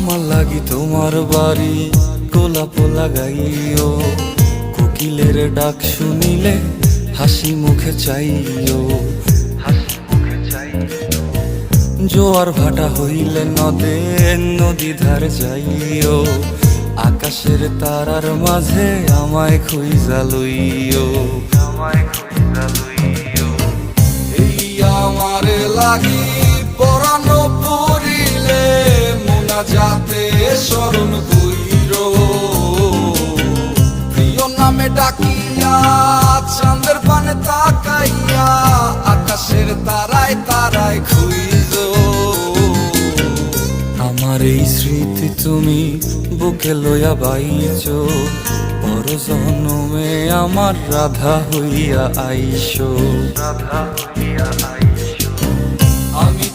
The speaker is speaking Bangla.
আমার লাগি তোমার বাড়ি গোলাপ লাগাইও, কোকিলের ডাক শুনিলে হাসি মুখে চাইও, জোয়ার ভাটা হইলে নদে নদী ধারে যাইও, আকাশের তারার মাঝে আমায় খুঁজা লইও, এই আমারে লাগি পরানো পড়িলে মোনা যাতে স্মরণ কইরো, প্রিয় নামে ডাকিয়া চাঁদের পানে তাকাইয়া আকাশের তারায় তারায় খুঁজো। আমার এই স্মৃতি তুমি বুকে লইয়া বাইছো, পর জন্মে আমার রাধা হইয়া আইসো, আমি